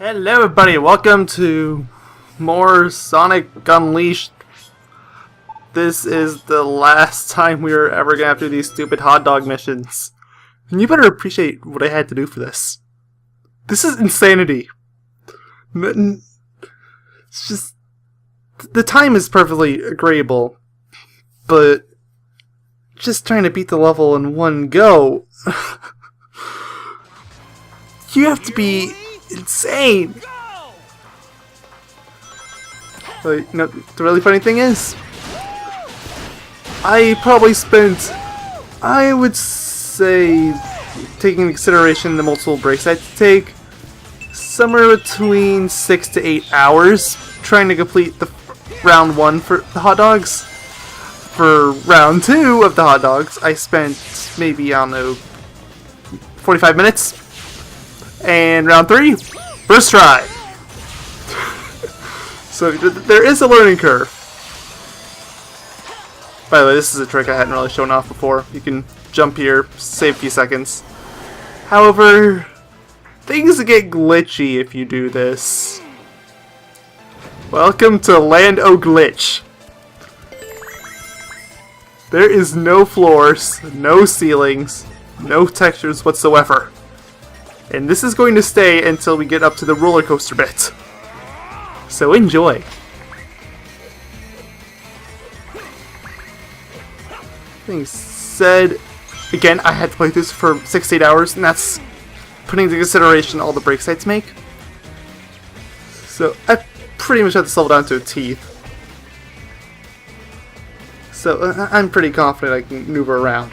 Hello everybody, welcome to more Sonic Unleashed. This is the last time we are ever gonna have to do these stupid hot dog missions. And you better appreciate what I had to do for this. This is insanity. It's just... the time is perfectly agreeable, but just trying to beat the level in one go... you have to be insane! But, you know, the really funny thing is, I probably spent, I would say, taking into consideration the multiple breaks I had to take, somewhere between 6 to 8 hours trying to complete the round 1 for the hot dogs. For round 2 of the hot dogs, I spent maybe, I don't know, 45 minutes. And round 3, first try. So there is a learning curve. By the way, this is a trick I hadn't really shown off before. You can jump here, save a few seconds. However, things get glitchy if you do this. Welcome to Land O' Glitch. There is no floors, no ceilings, no textures whatsoever. And this is going to stay until we get up to the roller coaster bit. So enjoy. Being said, again, I had to play this for 6 to 8 hours, and that's putting into consideration all the break sites make. So I pretty much have to slow down to a teeth. So I'm pretty confident I can maneuver around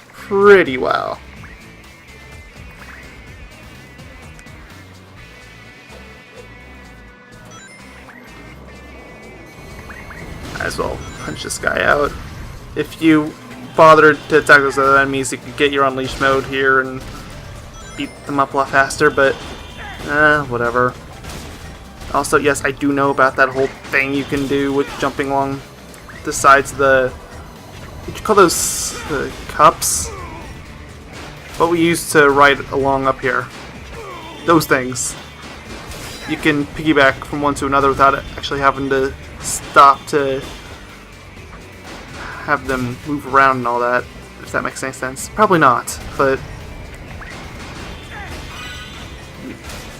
pretty well. Might as well punch this guy out. If you bother to attack those other enemies, you can get your unleash mode here and beat them up a lot faster, but whatever. Also, yes, I do know about that whole thing you can do with jumping along the sides of the... what do you call those? The cups? What we use to ride along up here. Those things. You can piggyback from one to another without actually having to stop to have them move around and all that, if that makes any sense. Probably not, but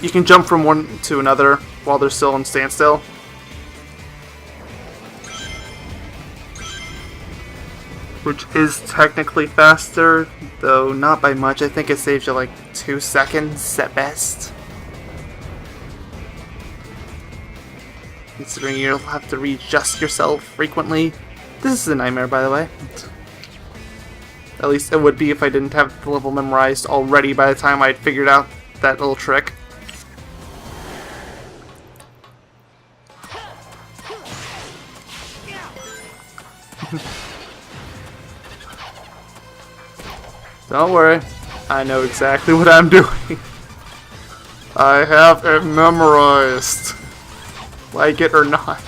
you can jump from one to another while they're still in standstill. Which is technically faster, though not by much. I think it saves you like 2 seconds at best. Considering you'll have to readjust yourself frequently. This is a nightmare, by the way. At least it would be if I didn't have the level memorized already by the time I'd figured out that little trick. Don't worry, I know exactly what I'm doing. I have it memorized. Like it or not.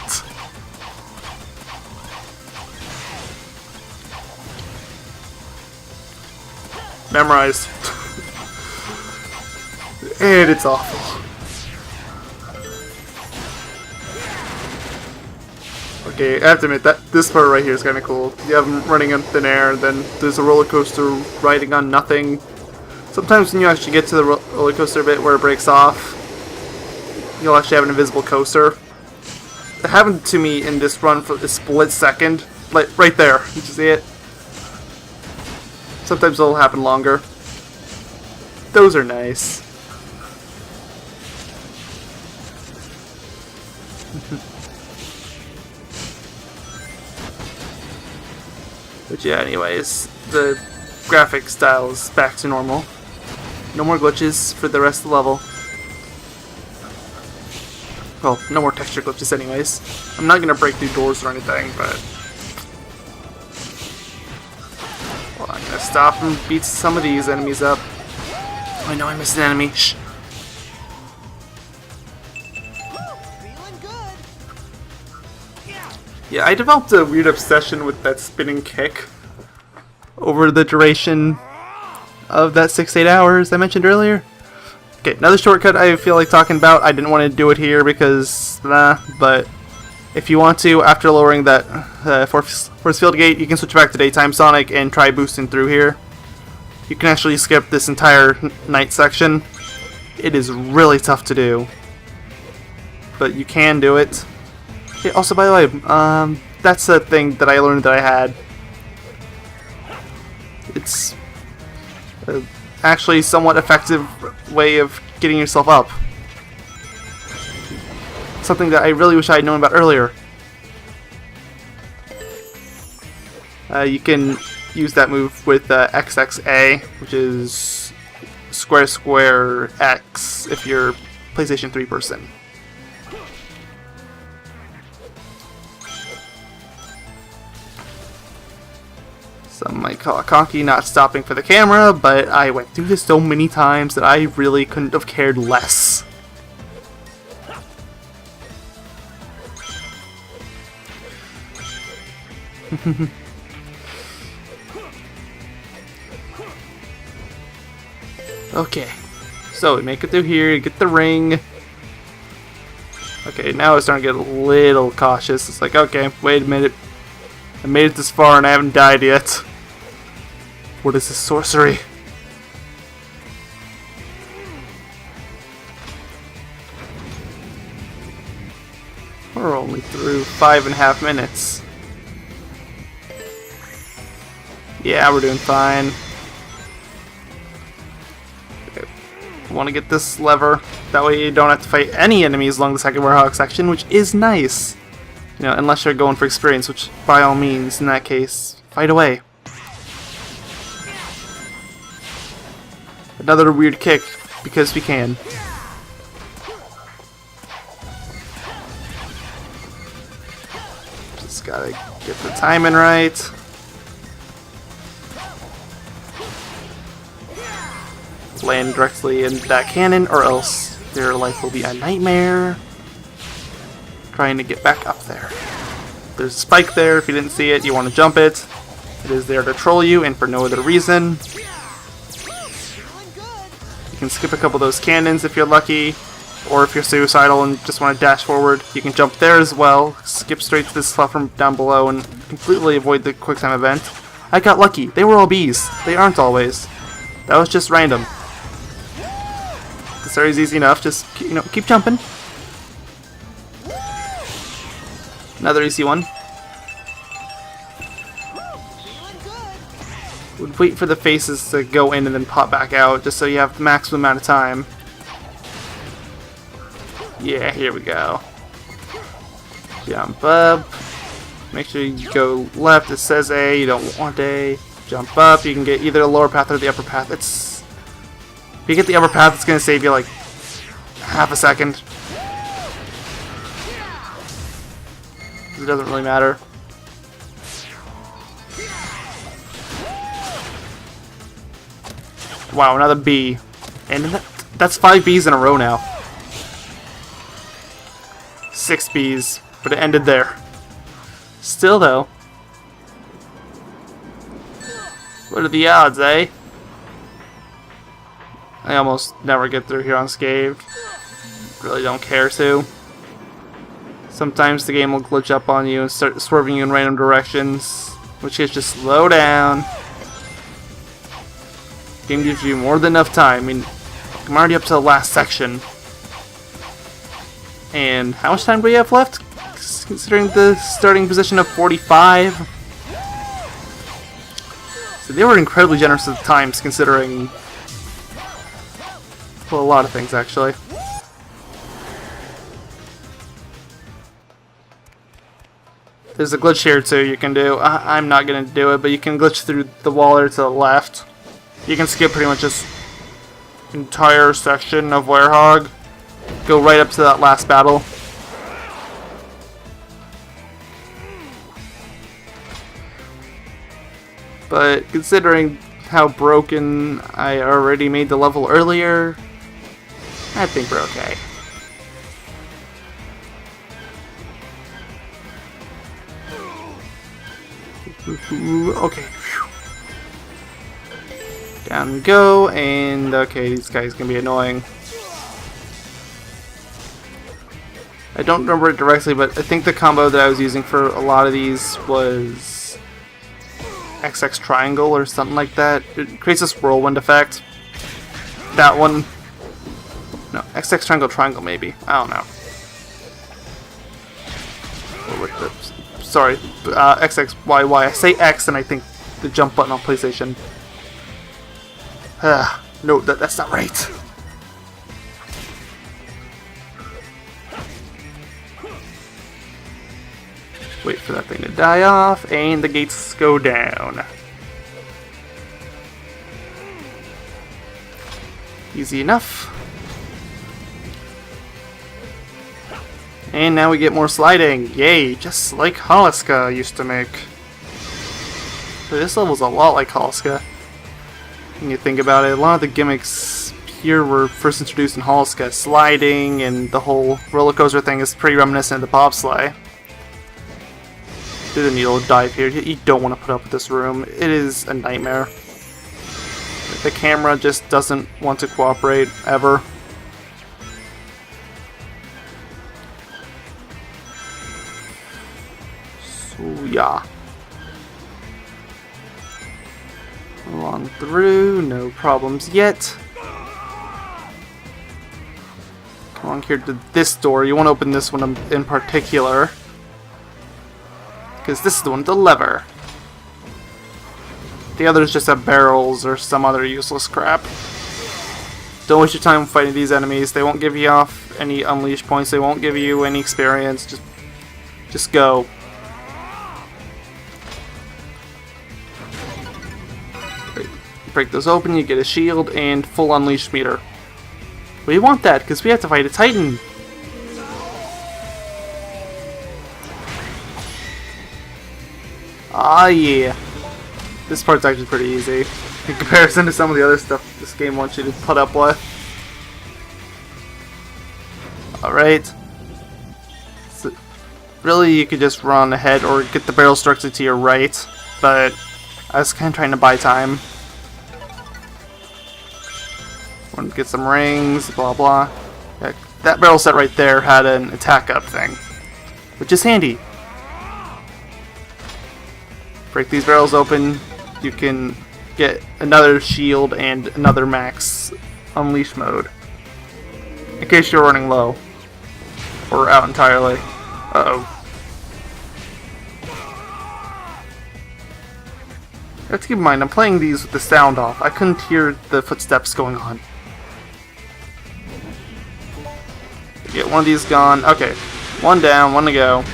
Memorized. And it's awful. Okay, I have to admit that this part right here is kind of cool. You have them running in thin air, then there's a roller coaster riding on nothing. Sometimes when you actually get to the roller coaster bit where it breaks off, you'll actually have an invisible coaster. It happened to me in this run for a split second. Like, right there. You can see it. Sometimes it'll happen longer. Those are nice. But yeah, anyways, the graphic style is back to normal. No more glitches for the rest of the level. Well, no more texture glitches anyways. I'm not gonna break through doors or anything, but... well, I'm gonna stop and beat some of these enemies up. Oh, I know I missed an enemy. Shh. Yeah, I developed a weird obsession with that spinning kick over the duration of that 6 to 8 hours I mentioned earlier. Okay, another shortcut I feel like talking about. I didn't want to do it here because, but if you want to, after lowering that force field gate, you can switch back to Daytime Sonic and try boosting through here. You can actually skip this entire night section. It is really tough to do, but you can do it. Okay, also, by the way, that's a thing that I learned that I had. It's actually somewhat effective way of getting yourself up. Something that I really wish I had known about earlier. You can use that move with XXA, which is square square X if you're PlayStation 3 person. Some might call it cocky not stopping for the camera, but I went through this so many times that I really couldn't have cared less. Okay, so we make it through here, get the ring. Okay, now it's starting to get a little cautious. It's like, okay, wait a minute. I made it this far and I haven't died yet. What is this sorcery? We're only through 5.5 minutes. Yeah, we're doing fine. Okay. Want to get this lever. That way you don't have to fight any enemies along the second Warhawk section, which is nice. You know, unless you're going for experience, which by all means, in that case, fight away. Another weird kick, because we can. Just gotta get the timing right. Land directly in that cannon, or else their life will be a nightmare. Trying to get back up there. There's a spike there. If you didn't see it, you want to jump it. It is there to troll you, and for no other reason. You can skip a couple of those cannons if you're lucky, or if you're suicidal and just want to dash forward, you can jump there as well. Skip straight to this platform down below and completely avoid the quick time event. I got lucky. They were all bees. They aren't always. That was just random. This area is easy enough. Just, you know, keep jumping. Another easy one. Would wait for the faces to go in and then pop back out, just so you have the maximum amount of time. Yeah, here we go. Jump up. Make sure you go left. It says A. You don't want A. Jump up. You can get either the lower path or the upper path. If you get the upper path, it's going to save you like half a second. It doesn't really matter. Wow, another B. And that's 5 Bs in a row now. 6 Bs, but it ended there. Still though. What are the odds, eh? I almost never get through here unscathed. Really don't care to. Sometimes the game will glitch up on you and start swerving you in random directions, which is just slow down. The game gives you more than enough time. I mean, I'm already up to the last section. And how much time do we have left? Considering the starting position of 45. So they were incredibly generous at the times, considering, well, a lot of things actually. There's a glitch here too you can do. I'm not going to do it, but you can glitch through the wall there to the left. You can skip pretty much this entire section of Werehog. Go right up to that last battle. But considering how broken I already made the level earlier, I think we're okay. Okay. Down we go, and okay, these guys can be annoying. I don't remember it directly, but I think the combo that I was using for a lot of these was XX triangle or something like that. It creates this whirlwind effect. That one. No, XX triangle maybe. I don't know. Sorry, XXYY. I say X and I think the jump button on PlayStation. No, that's not right. Wait for that thing to die off, and the gates go down. Easy enough. And now we get more sliding. Yay, just like Holiska used to make. So this level's a lot like Holiska. When you think about it, a lot of the gimmicks here were first introduced in Holiska. Sliding and the whole roller coaster thing is pretty reminiscent of the bobsleigh. Do the needle dive here. You don't want to put up with this room. It is a nightmare. The camera just doesn't want to cooperate ever. So yeah. Along through, no problems yet. Come on here to this door. You want to open this one in particular. Because this is the one with the lever. The others just have barrels or some other useless crap. Don't waste your time fighting these enemies. They won't give you off any unleash points. They won't give you any experience. Just go. Break those open, you get a shield and full unleash meter. We want that because we have to fight a Titan. Ah yeah. This part's actually pretty easy in comparison to some of the other stuff this game wants you to put up with. Alright. So, really you could just run ahead or get the barrels directly to your right, but I was kind of trying to buy time. Want to get some rings, blah blah. Yeah, that barrel set right there had an attack up thing, which is handy. Break these barrels open, you can get another shield and another max unleash mode. In case you're running low. Or out entirely. Uh-oh. You have to keep in mind, I'm playing these with the sound off. I couldn't hear the footsteps going on. Get one of these gone. Okay. One down, one to go.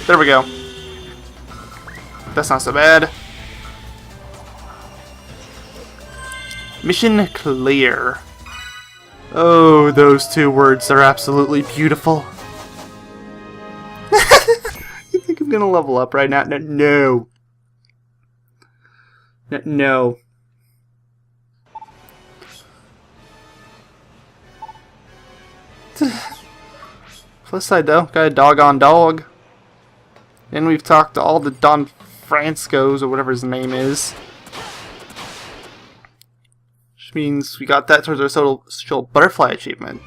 There we go. That's not so bad. Mission clear. Oh, those two words are absolutely beautiful. You think I'm gonna level up right now? No. No. Plus side though, got a doggone dog. And we've talked to all the Don Franscos, or whatever his name is. Which means we got that towards our social butterfly achievement.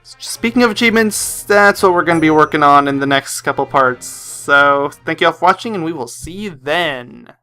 Speaking of achievements, that's what we're going to be working on in the next couple parts. So, thank you all for watching, and we will see you then.